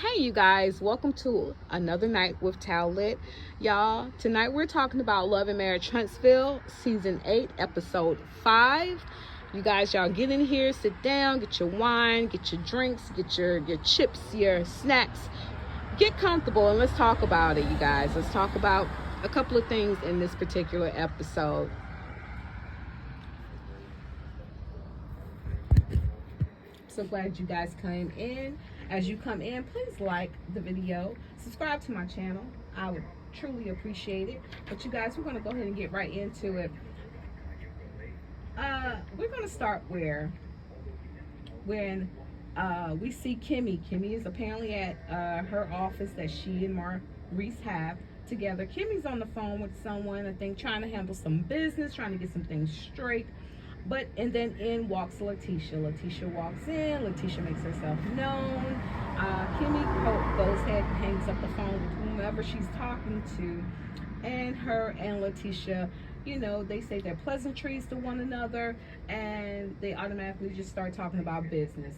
Hey you guys, welcome to another night with Lit. Y'all, tonight we're talking about Love and Marriage Huntsville, Season 8, Episode 5. You guys, y'all get in here, sit down, get your wine, get your drinks, get your chips, your snacks. Get comfortable and let's talk about it, you guys. Let's talk about a couple of things in this particular episode. So glad you guys came in. As you come in, please like the video, subscribe to my channel. I would truly appreciate it. But you guys, we're going to go ahead and get right into it. We're going to start when we see Kimmi. Kimmi is apparently at her office that she and Maurice have together. Kimmi's on the phone with someone, I think, trying to handle some business, trying to get some things straight. And then in walks Letitia. Letitia walks in. Letitia makes herself known. Kimmi goes ahead and hangs up the phone with whomever she's talking to. And her and Letitia, you know, they say their pleasantries to one another. And they automatically just start talking about business.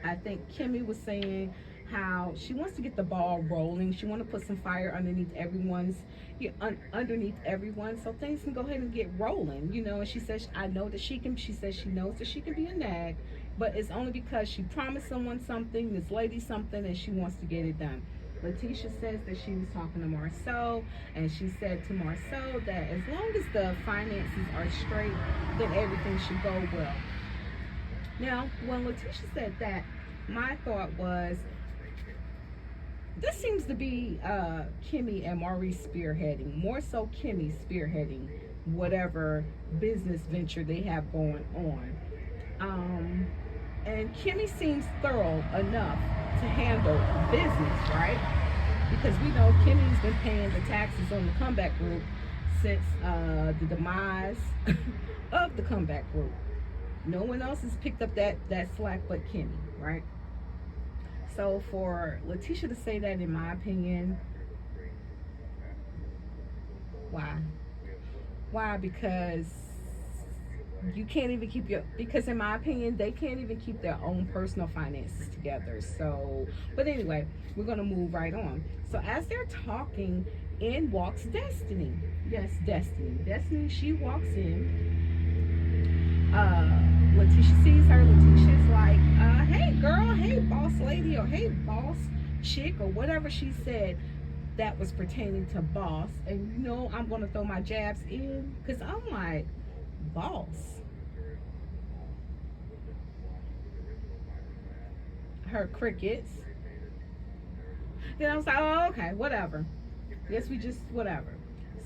I think Kimmi was saying how she wants to get the ball rolling. She wants to put some fire underneath everyone, so things can go ahead and get rolling, you know. And she says, she says she knows that she can be a nag, but it's only because she promised someone something, this lady something, and she wants to get it done. Letitia says that she was talking to Marcel, and she said to Marcel that as long as the finances are straight, then everything should go well. Now, when Letitia said that, my thought was, this seems to be Kimmi and Maurice spearheading, more so Kimmi spearheading whatever business venture they have going on. And Kimmi seems thorough enough to handle business, right? Because we know Kimmy's been paying the taxes on the comeback group since the demise of the comeback group. No one else has picked up that slack but Kimmi, right? So for Letitia to say that, in my opinion, why? Because you can't even keep because in my opinion, they can't even keep their own personal finances together. So, but anyway, we're going to move right on. So as they're talking, in walks Destiny. Yes, Destiny, she walks in. Letitia sees her. Letitia's like, hey girl, hey boss lady, or hey boss chick, or whatever she said that was pertaining to boss. And you know, I'm going to throw my jabs in, because I'm like, boss? Her crickets. Then I was like, oh, okay, whatever. Guess we just, whatever.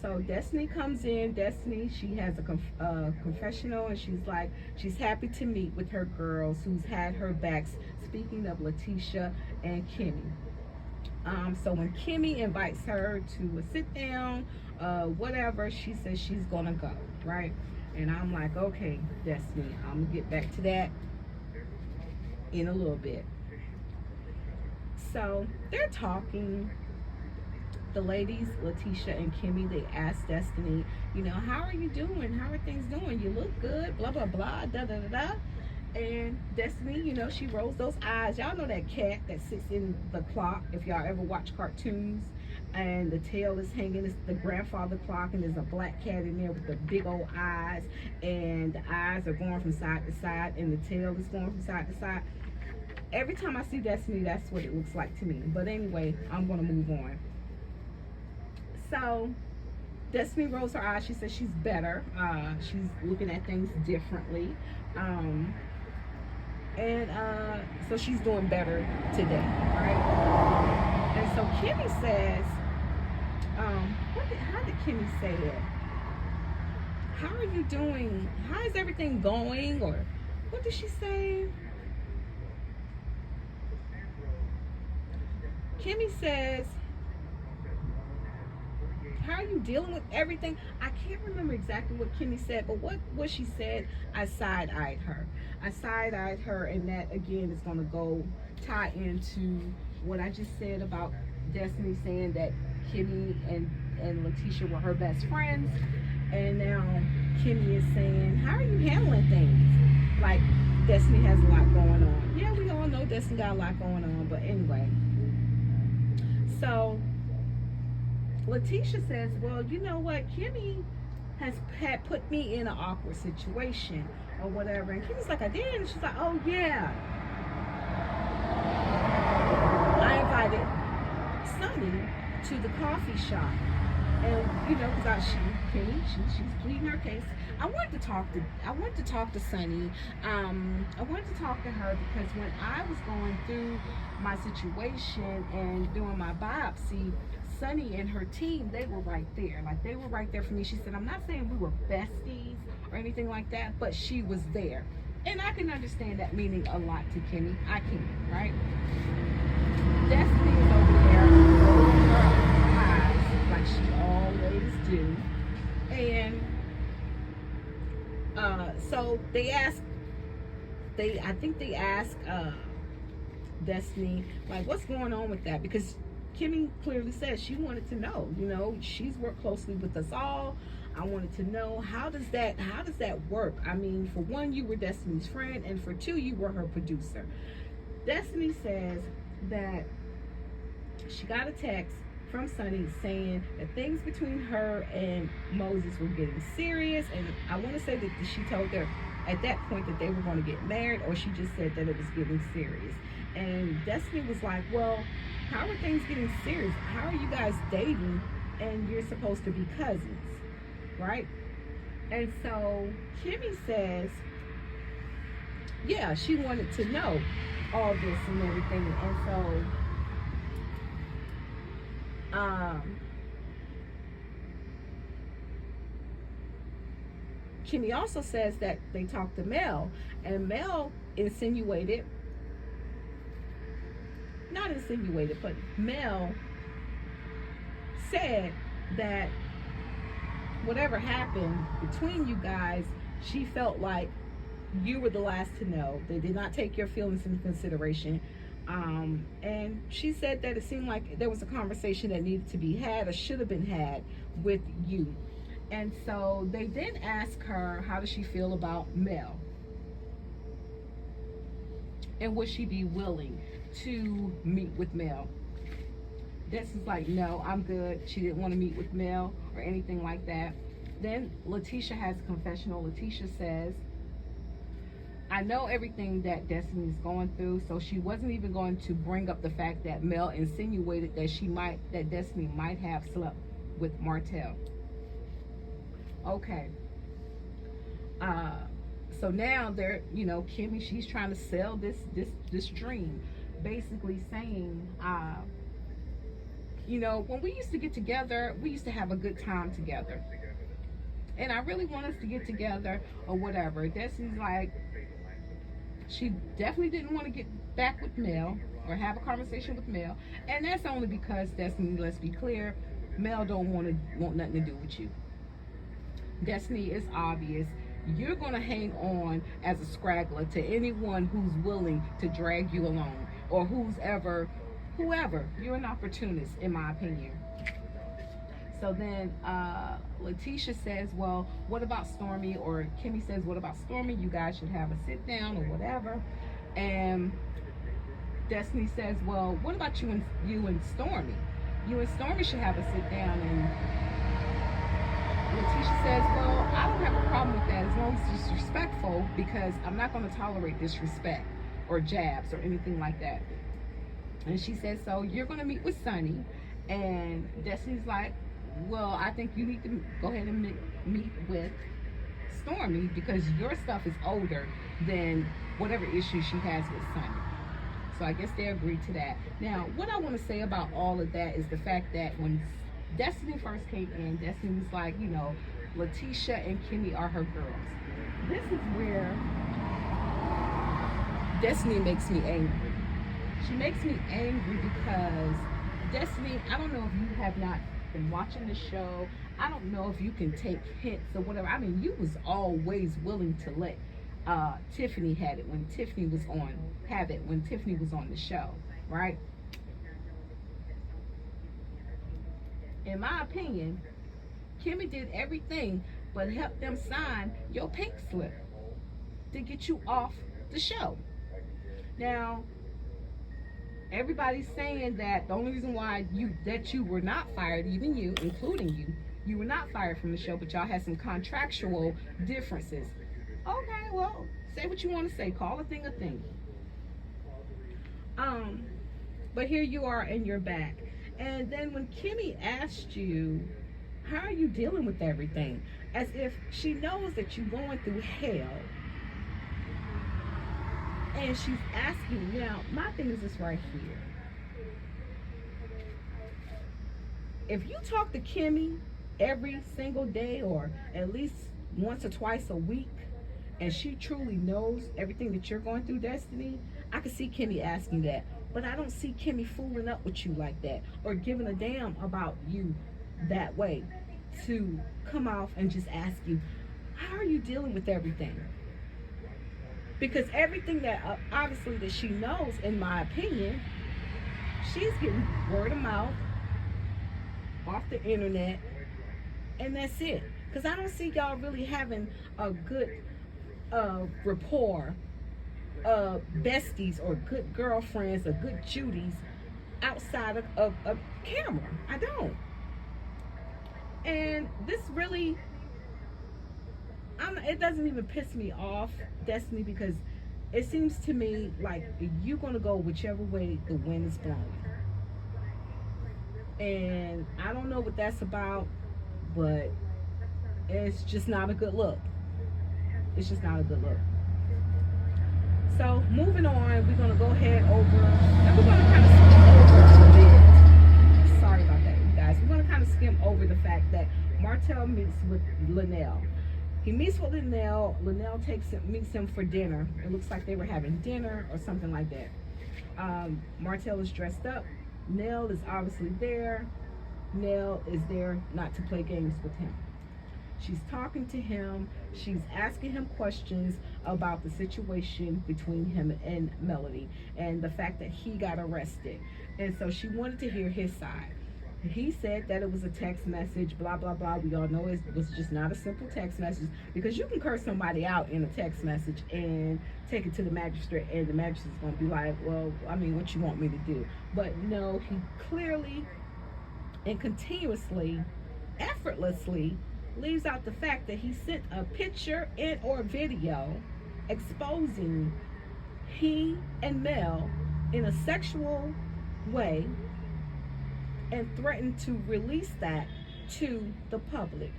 So Destiny comes in. Destiny, she has a confessional, and she's like, she's happy to meet with her girls who's had her backs. Speaking of Letitia and Kimmi. So when Kimmi invites her to a sit down, whatever, she says she's gonna go, right? And I'm like, okay, Destiny, I'm gonna get back to that in a little bit. So they're talking. The ladies, Letitia and Kimmi, they asked Destiny, you know, how are you doing? How are things doing? You look good, blah, blah, blah, da, da, da, da. And Destiny, you know, she rolls those eyes. Y'all know that cat that sits in the clock, if y'all ever watch cartoons, and the tail is hanging. It's the grandfather clock, and there's a black cat in there with the big old eyes, and the eyes are going from side to side, and the tail is going from side to side. Every time I see Destiny, that's what it looks like to me. But anyway, I'm going to move on. So Destiny rolls her eyes. She says she's better. She's looking at things differently. So she's doing better today, right? And so Kimmi says, how did Kimmi say it? How are you doing? How is everything going? Or what did she say? Kimmi says, how are you dealing with everything? I can't remember exactly what Kimmi said, but what she said, I side-eyed her. And that, again, is going to go tie into what I just said about Destiny saying that Kimmi and Letitia were her best friends. And now Kimmi is saying, how are you handling things? Like, Destiny has a lot going on. Yeah, we all know Destiny got a lot going on, but anyway. So Letitia says, well, you know what, Kimmi had put me in an awkward situation or whatever. And Kimmy's like, I did. And she's like, oh yeah, I invited Sonny to the coffee shop. And you know, because she's pleading her case. I wanted to talk to Sonny. I wanted to talk to her because when I was going through my situation and doing my biopsy, Sonny and her team, they were right there. Like, they were right there for me. She said, I'm not saying we were besties or anything like that, but she was there. And I can understand that meaning a lot to Kimmi. I can, right? Destiny is over there rolling her eyes like she always do. And so I think they asked Destiny, like, what's going on with that? Because Kimmi clearly said she wanted to know. You know, she's worked closely with us all. I wanted to know, how does that work? I mean, for one, you were Destiny's friend, and for two, you were her producer. Destiny says that she got a text from Sonny saying that things between her and Moses were getting serious, and I want to say that she told her at that point that they were going to get married, or she just said that it was getting serious. And Destiny was like, well, how are things getting serious? How are you guys dating and you're supposed to be cousins, right? And so Kimmi says, yeah, she wanted to know all this and everything. And so Kimmi also says that they talked to Mel, and Mel insinuated, not insinuated, but Mel said that whatever happened between you guys, she felt like you were the last to know. They did not take your feelings into consideration. And she said that it seemed like there was a conversation that needed to be had or should have been had with you. And so they then asked her, how does she feel about Mel? And would she be willing to meet with Mel? Destiny's like, no, I'm good. She didn't want to meet with Mel or anything like that. Then Letitia has a confessional. Letitia says, I know everything that Destiny's going through, so she wasn't even going to bring up the fact that Mel insinuated that Destiny might have slept with Martell. Okay. So now they're, you know, Kimmi, she's trying to sell this dream, basically saying, you know, when we used to get together, we used to have a good time together, and I really want us to get together or whatever. Destiny's like, she definitely didn't want to get back with Mel or have a conversation with Mel, and that's only because Destiny, let's be clear, Mel don't want nothing to do with you. Destiny, is obvious. You're going to hang on as a scraggler to anyone who's willing to drag you along, or whoever. You're an opportunist, in my opinion. So then Letitia says, well, what about Stormy? Or Kimmi says, what about Stormy? You guys should have a sit down or whatever. And Destiny says, well, what about you and Stormy? You and Stormy should have a sit down. And Letitia says, well, I don't have a problem with that as long as it's respectful, because I'm not going to tolerate disrespect or jabs or anything like that. And she says, so you're going to meet with Sonny. And Destiny's like, well, I think you need to go ahead and meet with Stormy, because your stuff is older than whatever issue she has with Sonny. So I guess they agreed to that. Now, what I want to say about all of that is the fact that when Destiny first came in, Destiny was like, you know, Letitia and Kimmi are her girls. This is where Destiny makes me angry. She makes me angry because Destiny, I don't know if you have not been watching the show. I don't know if you can take hints or whatever. I mean, you was always willing to let Tiffany have it when Tiffany was on the show, right? In my opinion, Kimmi did everything but help them sign your pink slip to get you off the show. Now, Everybody's saying that the only reason why you were not fired, even you, including you were not fired from the show, but y'all had some contractual differences. Okay, well, say what you want to say. Call a thing a thing. But here you are and you're back. And then when Kimmi asked you, how are you dealing with everything? As if she knows that you're going through hell. And she's asking you. Now, my thing is this right here. If you talk to Kimmi every single day or at least once or twice a week, and she truly knows everything that you're going through, Destiny, I can see Kimmi asking that. But I don't see Kimmi fooling up with you like that or giving a damn about you that way to come off and just ask you, how are you dealing with everything? Because everything that obviously that she knows, in my opinion, she's getting word of mouth off the internet, and that's it. Because I don't see y'all really having a good rapport, besties or good girlfriends or good Judies outside of camera. I don't. And this really, it doesn't even piss me off, Destiny, because it seems to me like you're going to go whichever way the wind is blowing. And I don't know what that's about, but it's just not a good look. It's just not a good look. So moving on, we're going to go ahead over, and we're going to kind of skim over a bit. Sorry about that, you guys. We're going to kind of skim over the fact that Martell meets with Linnell. He meets with Linnell. Linnell meets him for dinner. It looks like they were having dinner or something like that. Martell is dressed up. Nell is obviously there. Nell is there not to play games with him. She's talking to him. She's asking him questions about the situation between him and Melody and the fact that he got arrested. And so she wanted to hear his side. He said that it was a text message, blah, blah, blah. We all know it was just not a simple text message, because you can curse somebody out in a text message and take it to the magistrate, and the magistrate's going to be like, well, I mean, what you want me to do? But no, he clearly and continuously, effortlessly leaves out the fact that he sent a picture and or video exposing he and Mel in a sexual way and threatened to release that to the public,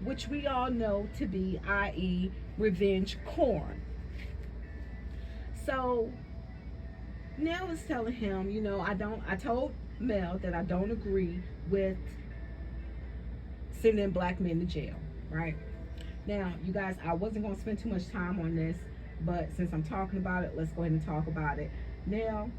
which we all know to be, i.e., revenge porn. So Nell is telling him, you know, I told Mel that I don't agree with sending black men to jail, right? Now, you guys, I wasn't going to spend too much time on this, but since I'm talking about it, let's go ahead and talk about it. Now,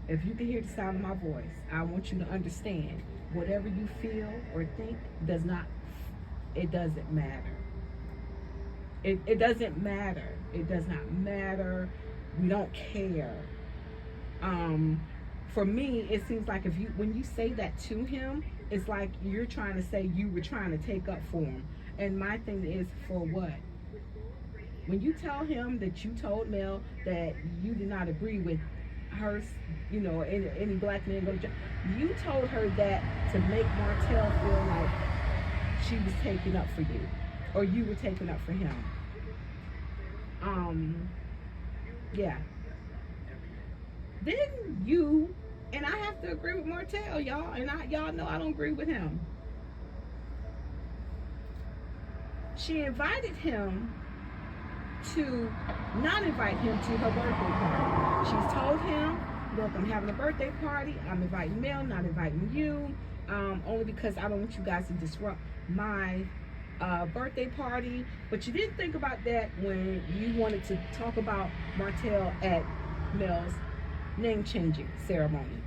if you can hear the sound of my voice, I want you to understand, whatever you feel or think it doesn't matter. It doesn't matter. It does not matter. We don't care. For me, it seems like when you say that to him, it's like you're trying to say you were trying to take up for him. And my thing is, for what? When you tell him that you told Mel that you did not agree with her, you know, any black man go to jail, you told her that to make Martell feel like she was taking up for you, or you were taking up for him. Yeah. Then you, and I have to agree with Martell, y'all, and y'all know I don't agree with him. She invited him to not invite him to her birthday party. She's told him, look, I'm having a birthday party. I'm inviting Mel, not inviting you, only because I don't want you guys to disrupt my birthday party. But you didn't think about that when you wanted to talk about Martell at Mel's name-changing ceremony.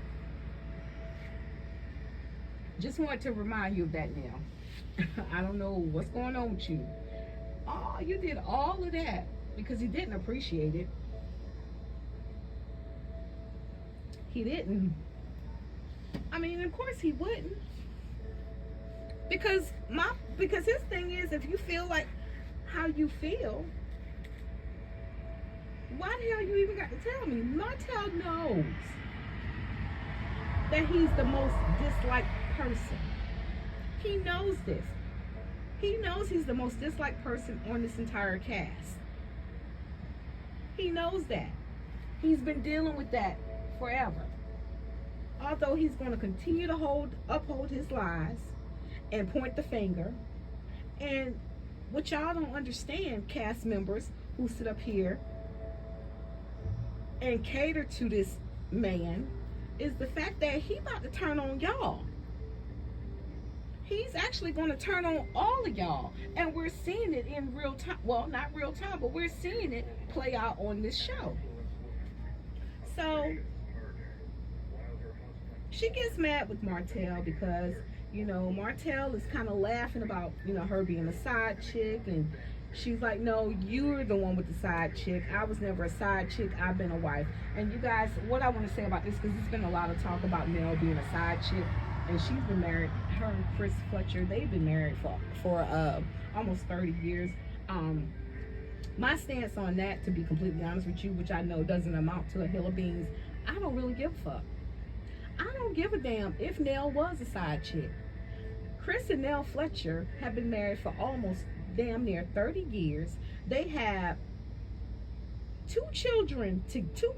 Just wanted to remind you of that now. I don't know what's going on with you. Oh, you did all of that because he didn't appreciate it. He didn't. I mean, of course he wouldn't. Because his thing is, if you feel like how you feel, Why the hell you even got to tell me? Martell knows that he's the most disliked person. He knows this. He knows he's the most disliked person on this entire cast. He knows that. He's been dealing with that forever. Although he's going to continue to uphold his lies and point the finger. And what y'all don't understand, cast members who sit up here and cater to this man, is the fact that he about to turn on y'all. He's actually going to turn on all of y'all, and we're seeing it in real time. Well, not real time, but we're seeing it play out on this show. So she gets mad with Martell because, you know, Martell is kind of laughing about, you know, her being a side chick, and she's like, no, you're the one with the side chick. I was never a side chick. I've been a wife. And you guys, what I want to say about this, because there's been a lot of talk about Nell being a side chick, and she's been married, her and Chris Fletcher, they've been married for almost 30 years. My stance on that, to be completely honest with you, which I know doesn't amount to a hill of beans, I don't really give a fuck. I don't give a damn if Nell was a side chick. Chris and Nell Fletcher have been married for almost damn near 30 years. They have two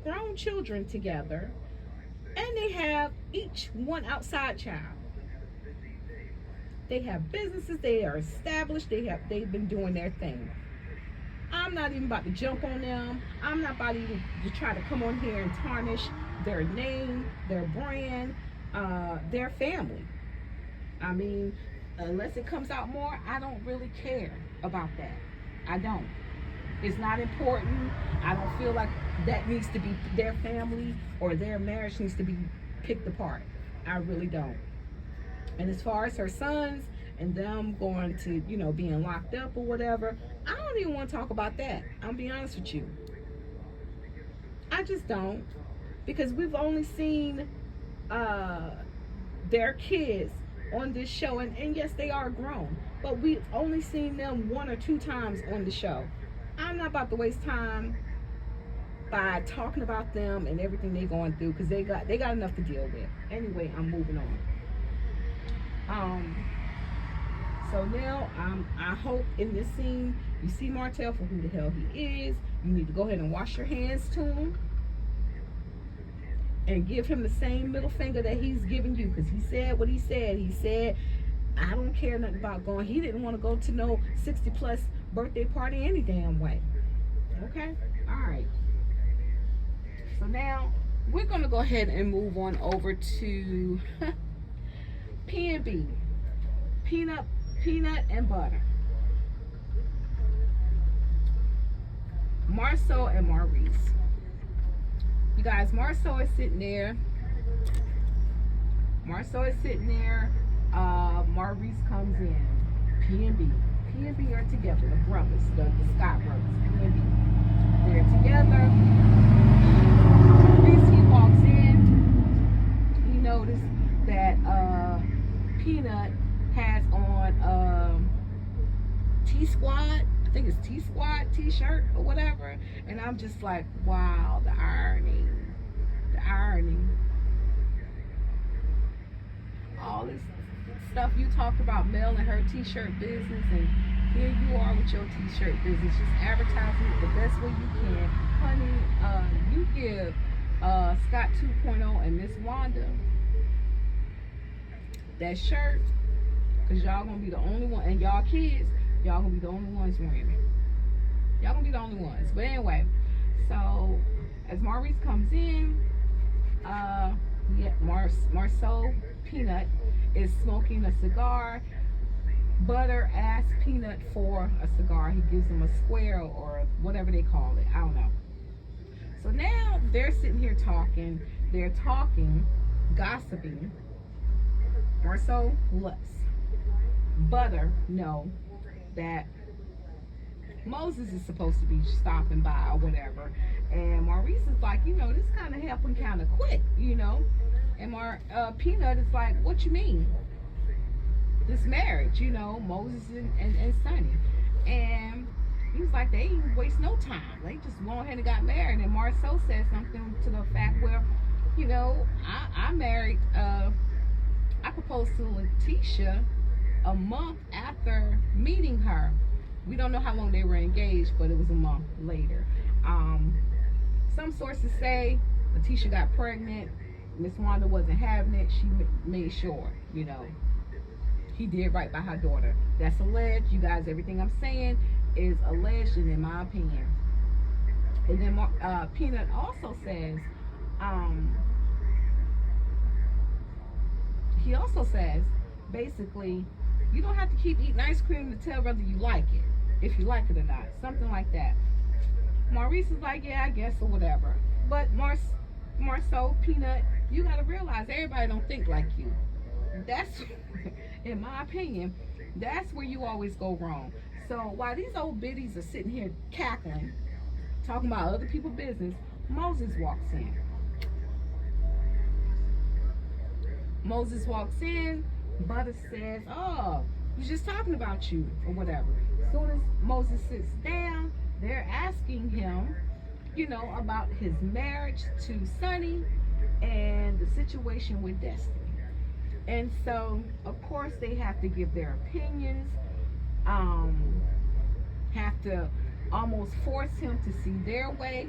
grown children together, and they have each one outside child. They have businesses, they are established, they've been doing their thing. I'm not even about to jump on them. I'm not about even to try to come on here and tarnish their name, their brand, their family. I mean, unless it comes out more, I don't really care about that. I don't. It's not important. I don't feel like that needs to be their family or their marriage needs to be picked apart. I really don't. And as far as her sons and them going to, you know, being locked up or whatever, I don't even want to talk about that. I'll be honest with you. I just don't. Because we've only seen their kids on this show. And yes, they are grown. But we've only seen them 1 or 2 times on the show. I'm not about to waste time by talking about them and everything they're going through, because they got enough to deal with. Anyway, I'm moving on. So now I hope in this scene you see Martell for who the hell he is. You need to go ahead and wash your hands to him and give him the same middle finger that he's giving you, because he said what he said. He said, I don't care nothing about going. He didn't want to go to no 60+ birthday party any damn way. Okay? All right. So now we're going to go ahead and move on over to P&B. Peanut and butter. Marceau and Maurice. You guys, Marceau is sitting there. Maurice comes in. P&B are together. The brothers, the Scott brothers. P&B. They're together. Maurice, he walks in. He noticed that Peanut has on T-Squad. I think it's T-Squad t-shirt or whatever. And I'm just like, wow, the irony. All this stuff you talked about Mel and her t-shirt business, and here you are with your t-shirt business, just advertising it the best way you can. Honey, you give Scott 2.0 and Miss Wanda that shirt, because y'all gonna be the only one, and y'all kids, y'all gonna be the only ones wearing it. Y'all gonna be the only ones. But anyway, so as Maurice comes in, Marceau Peanut is smoking a cigar. Butter asks Peanut for a cigar. He gives him a square or whatever they call it. I don't know. So now they're sitting here talking. They're talking, gossiping. Marceau lets Butter know that Moses is supposed to be stopping by or whatever. And Maurice is like, you know, this kind of happened kind of quick, you know. And Peanut is like, what you mean? This marriage, you know, Moses and Sonny. And He was like, they didn't waste no time. They just went ahead and got married. And Marceau said something to the fact where, I married, I proposed to Letitia a month after meeting her. We don't know how long they were engaged, but it was a month later. Some sources say Letitia got pregnant. Miss Wanda wasn't having it. She made sure, he did right by her daughter. That's alleged. You guys, everything I'm saying is alleged and in my opinion. And then Peanut also says, he also says, basically, you don't have to keep eating ice cream to tell whether you like it, if you like it or not. Something like that. Maurice is like, yeah, I guess, or whatever. But Marceau, Peanut, you got to realize everybody don't think like you. That's, in my opinion, that's where you always go wrong. So while these old biddies are sitting here cackling, talking about other people's business, Moses walks in. Moses walks in, Butter says, oh, he's just talking about you, or whatever. As soon as Moses sits down, they're asking him, about his marriage to Sonny and the situation with Destiny. And so, of course, they have to give their opinions, have to almost force him to see their way.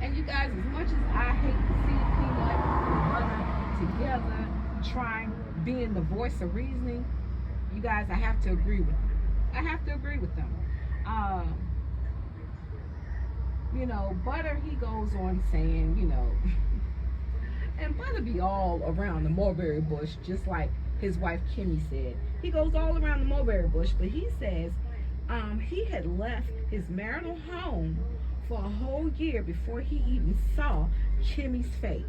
And you guys, as much as I hate to see Peanut and Butter together, being the voice of reasoning, you guys, I have to agree with them. I have to agree with them. Butter, he goes on saying, and Butter be all around the mulberry bush, just like his wife Kimmi said. He goes all around the mulberry bush, but he says he had left his marital home for a whole year before he even saw Kimmy's face.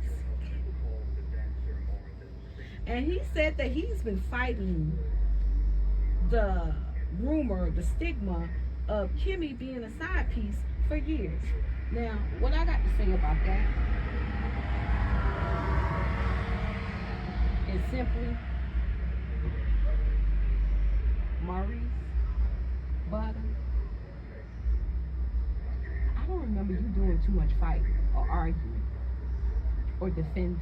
And he said that he's been fighting the rumor, the stigma of Kimmi being a side piece for years. Now, what I got to say about that is simply, Maurice, Butter, I don't remember you doing too much fighting or arguing or defending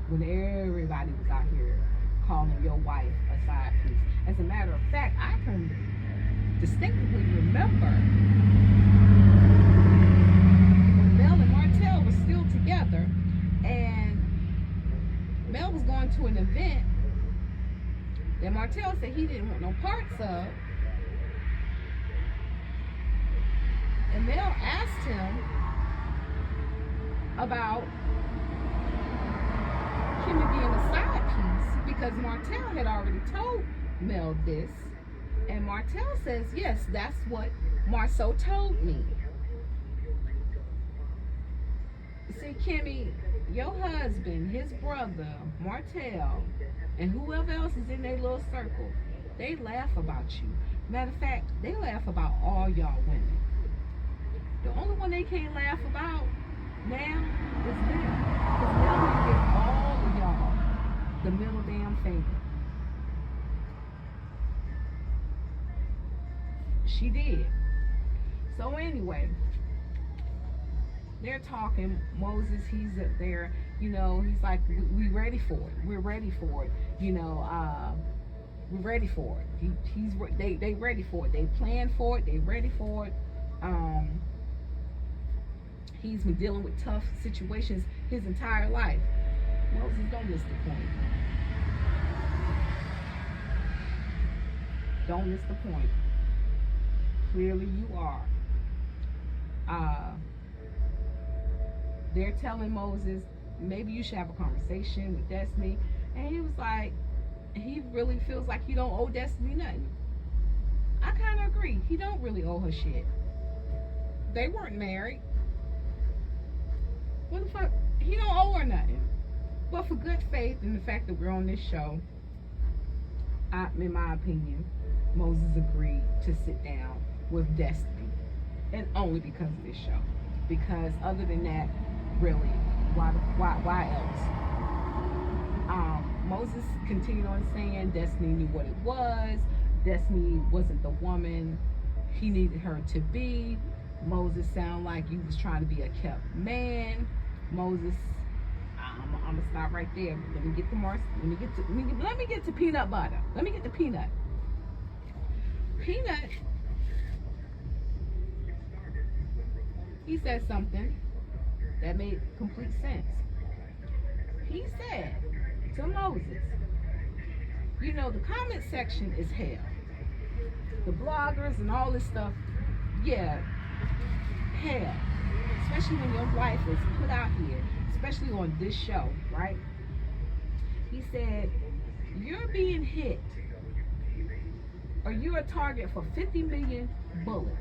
when everybody was out here calling your wife a side piece. As a matter of fact, I can distinctly remember when Mel and Martell were still together, and Mel was going to an event that Martell said he didn't want no parts of, and Mel asked him about Kimmi being a side piece because Martell had already told Mel this. And Martell says, yes, that's what Marceau told me. See, Kimmi, your husband, his brother, Martell, and whoever else is in their little circle, they laugh about you. Matter of fact, they laugh about all y'all women. The only one they can't laugh about now is Mel. Because Mel will give all of y'all the middle damn finger. She did. So anyway, they're talking. Moses, he's up there, he's like, we ready for it. We're ready for it. We're ready for it. They ready for it. They plan for it. They ready for it. He's been dealing with tough situations his entire life. Moses, don't miss the point. Don't miss the point. Clearly you are. They're telling Moses, maybe you should have a conversation with Destiny. And he was like, he really feels like he don't owe Destiny nothing. I kind of agree. He don't really owe her shit. They weren't married. What the fuck? He don't owe her nothing. But for good faith and the fact that we're on this show, in my opinion, Moses agreed to sit down with Destiny. And only because of this show. Because other than that, really, why else? Moses continued on saying Destiny knew what it was. Destiny wasn't the woman he needed her to be. Moses sounded like he was trying to be a kept man. Moses, I'm gonna stop right there. Let me get to Mars. Let me get to peanut butter. Let me get to peanut. Peanut. He said something that made complete sense. He said to Moses, you know, the comment section is hell. The bloggers and all this stuff, yeah, hell. Especially when your life is put out here, especially on this show, right? He said, you're being hit, or you're a target for 50 million bullets.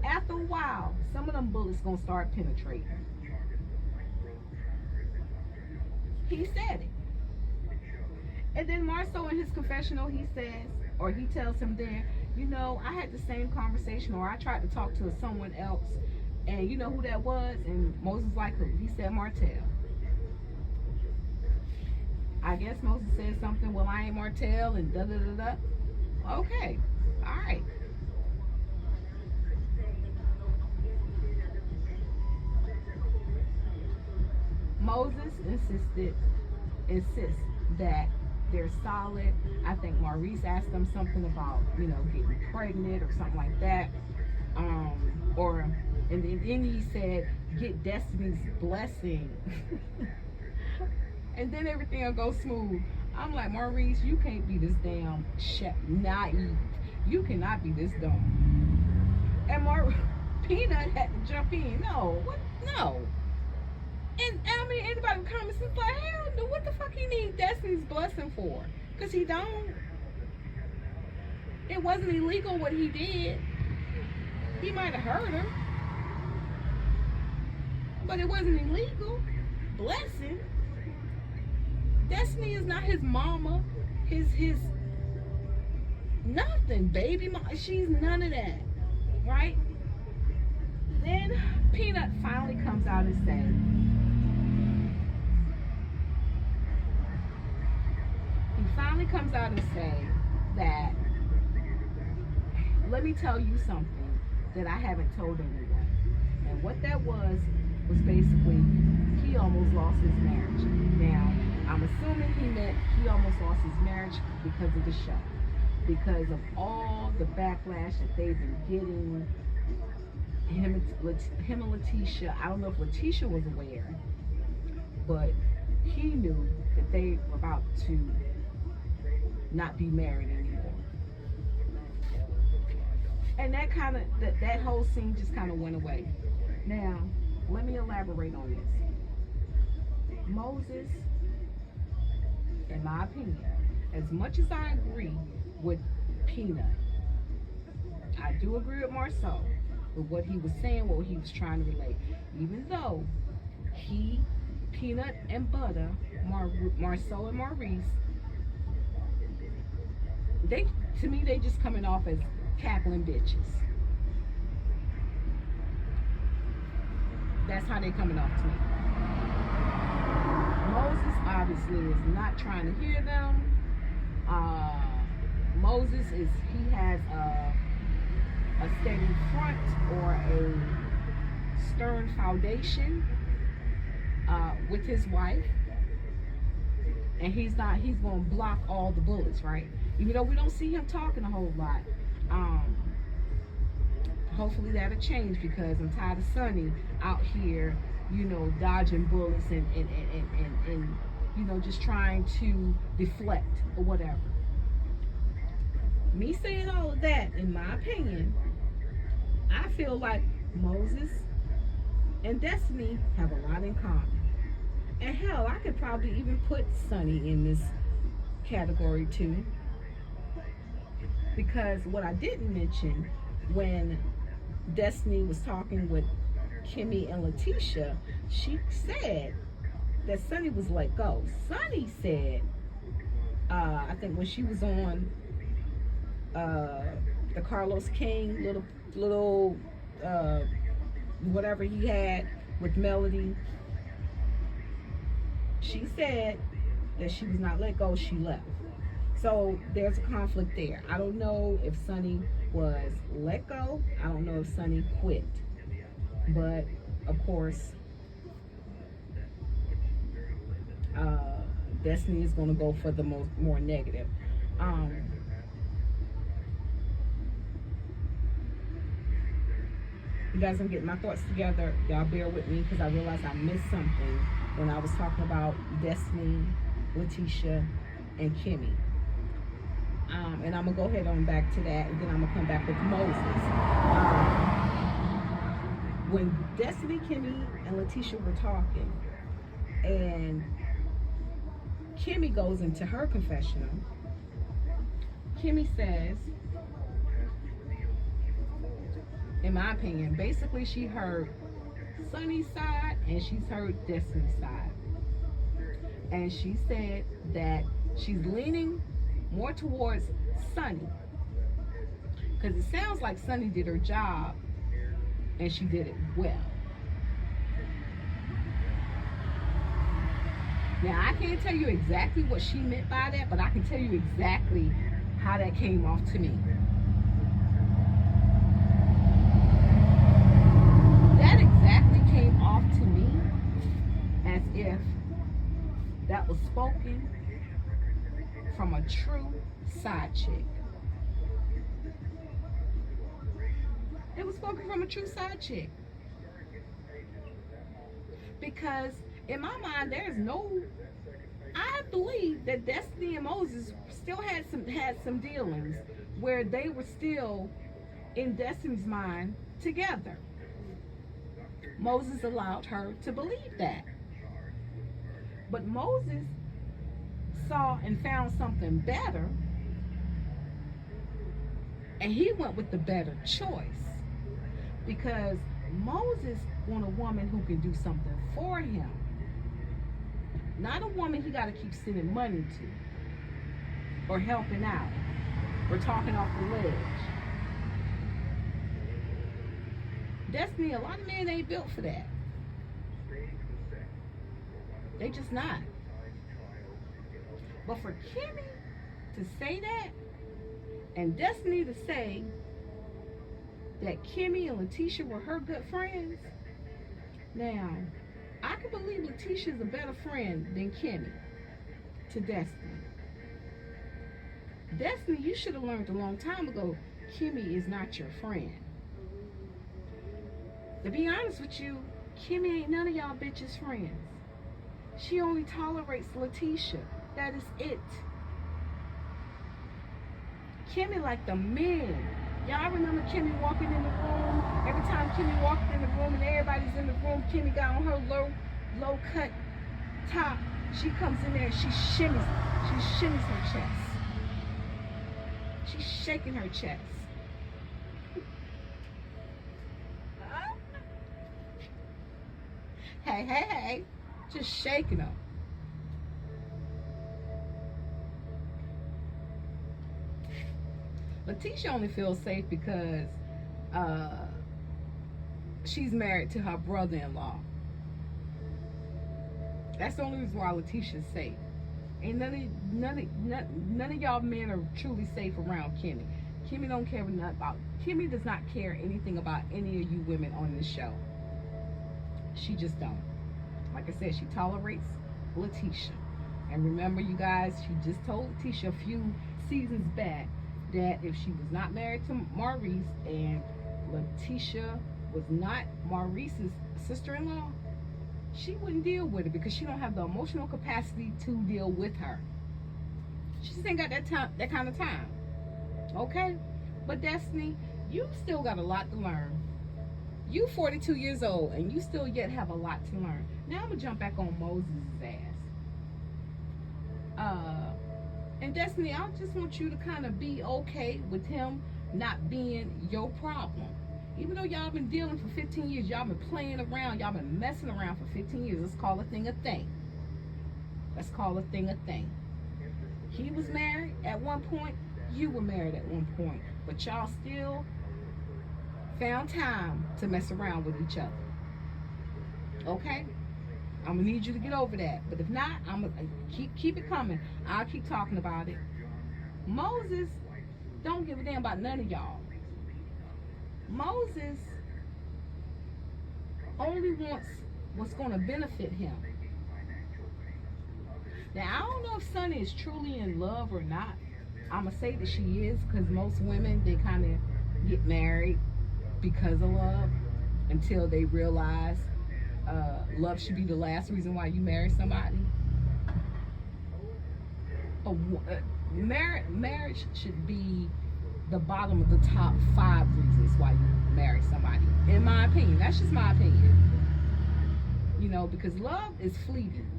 After a while, some of them bullets gonna start penetrating. He said it. And then Marceau in his confessional, he says, or he tells him there, you know, I had the same conversation, or I tried to talk to someone else, and you know who that was? And Moses like who? He said Martell. I guess Moses said something, well, I ain't Martell, and da-da-da-da. Okay, all right. Moses insists that they're solid. I think Maurice asked them something about, you know, getting pregnant or something like that. And then he said, get Destiny's blessing. And then everything will go smooth. I'm like, Maurice, you can't be this damn naive. You cannot be this dumb. And Peanut had to jump in. No, what? No. And I mean, anybody in the comments is like, hell no, what the fuck he need Destiny's blessing for? Because he don't. It wasn't illegal what he did. He might have hurt her. But it wasn't illegal. Blessing. Destiny is not his mama. His nothing, baby mama. She's none of that. Right? Then Peanut finally comes out and says, that, let me tell you something that I haven't told anyone. And what that was basically, he almost lost his marriage. Now, I'm assuming he meant he almost lost his marriage because of the show. Because of all the backlash that they've been getting. Him and Letitia, I don't know if Letitia was aware, but he knew that they were about to not be married anymore. And that whole scene just kind of went away. Now, let me elaborate on this. Moses, in my opinion, as much as I agree with Peanut, I do agree with Marceau with what he was saying, what he was trying to relate. Even though Peanut and Butter, Marceau and Maurice, to me, they just coming off as cackling bitches. That's how they coming off to me. Moses obviously is not trying to hear them. Moses he has a steady front or a stern foundation with his wife, and he's gonna block all the bullets, right? Even though we don't see him talking a whole lot. Hopefully that'll change, because I'm tired of Sonny out here, you know, dodging bullets and you know, just trying to deflect or whatever. Me saying all of that, in my opinion, I feel like Moses and Destiny have a lot in common. And hell, I could probably even put Sonny in this category too. Because what I didn't mention, when Destiny was talking with Kimmi and Letitia, she said that Sonny was let go. Sonny said, I think when she was on the Carlos King little whatever he had with Melody, she said that she was not let go, she left. So there's a conflict there. I don't know if Sonny was let go. I don't know if Sonny quit. But of course, uh, Destiny is going to go for the more negative. Um, you guys, I'm getting my thoughts together. Y'all bear with me because I realized I missed something when I was talking about Destiny, Letitia, and Kimmi. And I'm gonna go ahead on back to that, and then I'm gonna come back with Moses. When Destiny, Kimmi, and Letitia were talking, and Kimmi goes into her confessional, Kimmi says, in my opinion, basically she heard Sonny's side and she's heard Destiny's side. And she said that she's leaning more towards Sonny. Because it sounds like Sonny did her job and she did it well. Now, I can't tell you exactly what she meant by that, but I can tell you exactly how that came off to me. That exactly came off to me as if that was spoken from a true side chick. It was spoken from a true side chick. Because in my mind, I believe that Destiny and Moses still had some dealings where they were still in Destiny's mind together. Moses allowed her to believe that. But Moses saw and found something better, and he went with the better choice. Because Moses wanted a woman who can do something for him. Not a woman he got to keep sending money to, or helping out, or talking off the ledge. Destiny, a lot of men ain't built for that. They just not. But for Kimmi to say that, and Destiny to say that Kimmi and Letitia were her good friends, now, I can believe Letitia's a better friend than Kimmi to Destiny. Destiny, you should have learned a long time ago, Kimmi is not your friend. To be honest with you, Kimmi ain't none of y'all bitches' friends. She only tolerates Letitia. That is it. Kimmi like the men. Y'all remember Kimmi walking in the room? Every time Kimmi walked in the room and everybody's in the room, Kimmi got on her low cut top. She comes in there and she shimmies her chest. She's shaking her chest. Hey, just shaking them. Letitia only feels safe because she's married to her brother-in-law. That's the only reason why Letitia's safe. Ain't none of y'all men are truly safe around Kimmi. Kimmi don't care nothing about. Kimmi does not care anything about any of you women on this show. She just don't. Like I said, she tolerates Letitia. And remember, you guys, she just told Letitia a few seasons back that if she was not married to Maurice and Letitia was not Maurice's sister-in-law, she wouldn't deal with it because she don't have the emotional capacity to deal with her. She just ain't got that kind of time. Okay? But Destiny, you still got a lot to learn. You 42 years old and you still yet have a lot to learn. Now I'm gonna jump back on Moses' ass. And Destiny, I just want you to kind of be okay with him not being your problem. Even though y'all been dealing for 15 years, y'all been playing around, y'all been messing around for 15 years. Let's call a thing a thing. Let's call a thing a thing. He was married at one point, you were married at one point, but y'all still found time to mess around with each other. Okay? I'm gonna need you to get over that. But if not, I'm gonna keep it coming. I'll keep talking about it. Moses don't give a damn about none of y'all. Moses only wants what's going to benefit him. Now, I don't know if Sonny is truly in love or not. I'm going to say that she is, because most women, they kind of get married because of love until they realize love should be the last reason why you marry somebody. Marriage should be the bottom of the top 5 reasons why you marry somebody, in my opinion. That's just my opinion. You know, because love is fleeting.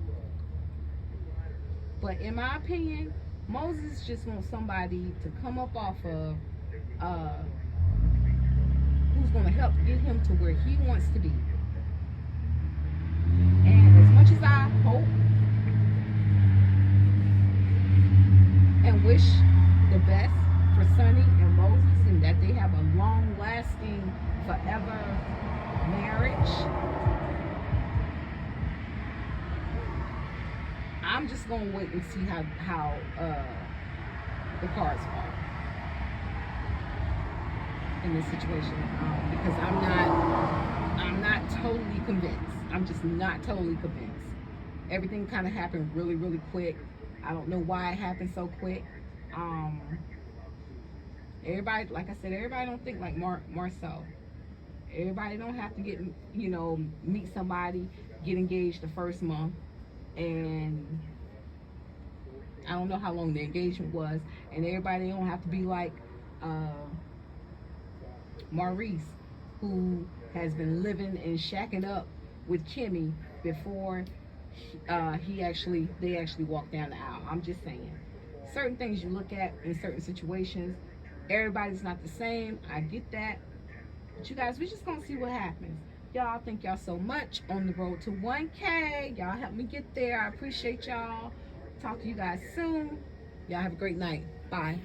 But in my opinion, Moses just wants somebody to come up off of who's going to help get him to where he wants to be. And as much as I hope and wish the best for Sonny and Moses, and that they have a long-lasting, forever marriage, I'm just gonna wait and see how the cards fall in this situation, because I'm not totally convinced. I'm just not totally convinced. Everything kind of happened really, really quick. I don't know why it happened so quick. Everybody, like I said, everybody don't think like Marcel. Everybody don't have to get, meet somebody, get engaged the first month, and I don't know how long the engagement was, and everybody don't have to be like Maurice, who has been living and shacking up with Kimmi before they actually walked down the aisle. I'm just saying, certain things you look at in certain situations, everybody's not the same. I get that, but you guys, we're just gonna see what happens. Y'all, thank y'all so much. On the road to 1K. Y'all help me get there. I appreciate y'all. Talk to you guys soon. Y'all have a great night. Bye.